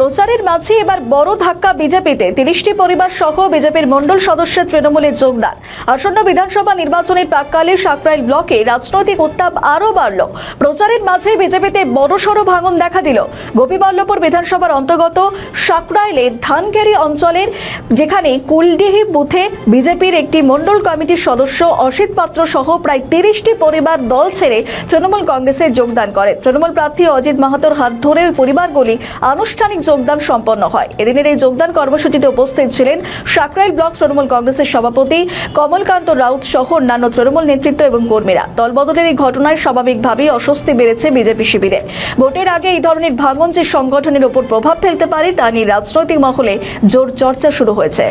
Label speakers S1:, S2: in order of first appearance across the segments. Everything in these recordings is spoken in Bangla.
S1: প্রচারের মাঝে এবার বড় ধাক্কা বিজেপিতে। ৩০টি পরিবার সহ বিজেপির মণ্ডল সদস্যের তৃণমূলে যোগদান। আসন্ন বিধানসভা নির্বাচনের প্রাক্কালে সাকরাইল ব্লকে রাজনৈতিক উত্তাপ আরও বাড়ল। প্রচারের মাঝে বিজেপিতে বড়সড় ভাঙন দেখা দিল। গোপীবল্লভপুর বিধানসভার অন্তর্গত সাকরাইলের ধানকেরি অঞ্চলের যেখানে কুলডিহি বুথে বিজেপির একটি মণ্ডল কমিটির সদস্য অসিত পাত্র সহ প্রায় ৩০টি পরিবার দল ছেড়ে তৃণমূল কংগ্রেসে যোগদান করে। তৃণমূল প্রার্থী অজিত মাহাতোর হাত ধরে ওই পরিবারগুলি আনুষ্ঠানিক যোগদান সম্পন্ন হয়। এদিনের এই যোগদান কর্মসূচিতে উপস্থিত ছিলেন সাকরাইল ব্লক তৃণমূল কংগ্রেসের সভাপতি কমলকান্ত রাউত সহ অন্যান্য তৃণমূল নেতৃত্ব এবং কর্মীরা। দলবদলের এই ঘটনায় স্বাভাবিকভাবেই অস্বস্তি বেড়েছে বিজেপি শিবিরে। ভোটের আগে এই ধরনের ভাঙন যে সংগঠনের উপর প্রভাব ফেলতে পারে তা নিয়ে রাজনৈতিক মহলে জোর চর্চা শুরু হয়েছে।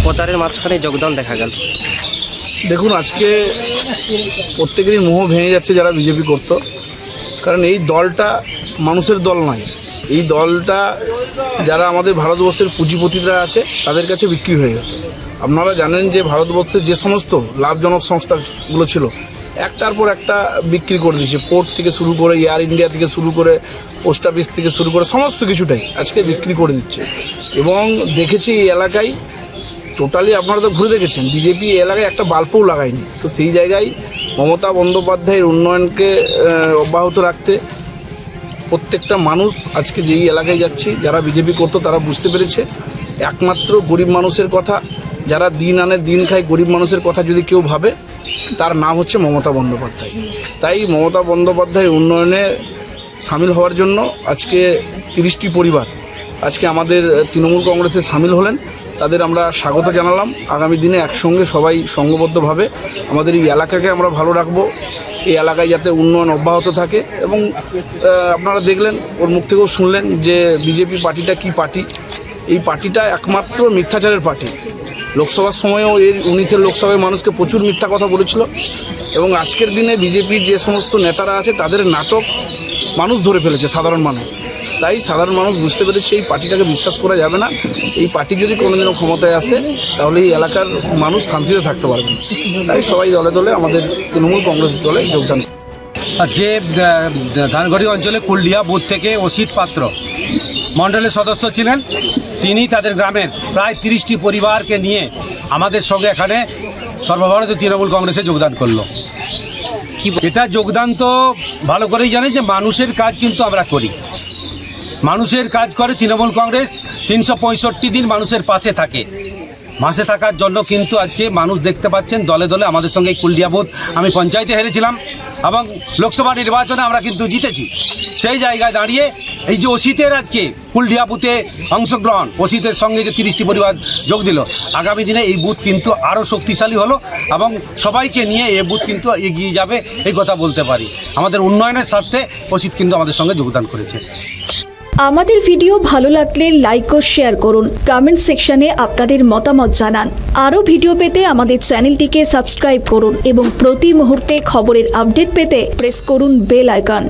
S2: প্রচারের মাঝখানে যোগদান দেখা গেল।
S3: দেখুন, আজকে প্রত্যেকেরই মোহ ভেঙে যাচ্ছে যারা বিজেপি করতো, কারণ এই দলটা মানুষের দল নয়। এই দলটা যারা আমাদের ভারতবর্ষের পুঁজিপতিরা আছে তাদের কাছে বিক্রি হয়ে গেছে। আপনারা জানেন যে ভারতবর্ষের যে সমস্ত লাভজনক সংস্থাগুলো ছিল একটার পর একটা বিক্রি করে দিয়েছে। পোর্ট থেকে শুরু করে, এয়ার ইন্ডিয়া থেকে শুরু করে, পোস্ট অফিস থেকে শুরু করে সমস্ত কিছুটাই আজকে বিক্রি করে দিচ্ছে। এবং দেখেছি এই এলাকায় টোটালি, আপনারা তো ঘুরে দেখেছেন, বিজেপি এই এলাকায় একটা বাল্বও লাগায়নি। তো সেই জায়গায় মমতা বন্দ্যোপাধ্যায়ের উন্নয়নকে অব্যাহত রাখতে প্রত্যেকটা মানুষ আজকে যেই এলাকায় যাচ্ছি, যারা বিজেপি করতো তারা বুঝতে পেরেছে একমাত্র গরিব মানুষের কথা, যারা দিন আনে দিন খায়, গরিব মানুষের কথা যদি কেউ ভাবে তার নাম হচ্ছে মমতা বন্দ্যোপাধ্যায়। তাই মমতা বন্দ্যোপাধ্যায় উন্নয়নে সামিল হওয়ার জন্য আজকে ৩০টি পরিবার আজকে আমাদের তৃণমূল কংগ্রেসে সামিল হলেন। তাদের আমরা স্বাগত জানালাম। আগামী দিনে একসঙ্গে সবাই সংঘবদ্ধভাবে আমাদের এই এলাকাকে আমরা ভালো রাখবো, এই এলাকায় যাতে উন্নয়ন অব্যাহত থাকে। এবং আপনারা দেখলেন, ওর মুখ থেকেও শুনলেন যে বিজেপি পার্টিটা কি পার্টি। এই পার্টিটা একমাত্র মিথ্যাচারের পার্টি। লোকসভার সময়ও এর 19-এর লোকসভায় মানুষকে প্রচুর মিথ্যা কথা বলেছিল। এবং আজকের দিনে বিজেপির যে সমস্ত নেতারা আছে তাদের নাটক মানুষ ধরে ফেলেছে, সাধারণ মানুষ। তাই সাধারণ মানুষ বুঝতে পেরেছে এই পার্টিটাকে বিশ্বাস করা যাবে না। এই পার্টি যদি কোনোদিনও ক্ষমতায় আসে তাহলে এই এলাকার মানুষ শান্তিতে থাকতে পারবে। তাই সবাই দলে দলে আমাদের তৃণমূল কংগ্রেস দলে যোগদান।
S4: আজকে ধানগড়ি অঞ্চলে কুলডিহা বুথ থেকে অসিত পাত্র মণ্ডলের সদস্য ছিলেন। তিনি তাদের গ্রামের প্রায় ৩০টি পরিবারকে নিয়ে আমাদের সঙ্গে এখানে সর্বভারতীয় তৃণমূল কংগ্রেসে যোগদান করলো। এটা যোগদান তো ভালো করেই জানে যে মানুষের কাজ কিন্তু আমরা করি, মানুষের কাজ করে তৃণমূল কংগ্রেস। ৩৬৫ দিন মানুষের পাশে থাকে। মাসে থাকার জন্য কিন্তু আজকে মানুষ দেখতে পাচ্ছেন দলে দলে আমাদের সঙ্গে কুলডিহা বুথ, আমি পঞ্চায়েতে হেরেছিলাম এবং লোকসভা নির্বাচনে আমরা কিন্তু জিতেছি। সেই জায়গায় দাঁড়িয়ে এই যে অসিতের আজকে কুলডিহা বুথে অংশগ্রহণ, অসিতের সঙ্গে যে ৩০টি পরিবার যোগ দিল, আগামী দিনে এই বুথ কিন্তু আরও শক্তিশালী হলো এবং সবাইকে নিয়ে এই বুথ কিন্তু এগিয়ে যাবে, এই কথা বলতে পারি। আমাদের উন্নয়নের স্বার্থে অসিত কিন্তু আমাদের সঙ্গে যোগদান করেছে।
S1: আমাদের ভিডিও ভালো লাগলে লাইক ও শেয়ার করুন। কমেন্ট সেকশনে আপনাদের মতামত জানান। আরও ভিডিও পেতে আমাদের চ্যানেলটিকে সাবস্ক্রাইব করুন এবং প্রতি মুহূর্তে খবরের আপডেট পেতে প্রেস করুন বেল আইকন।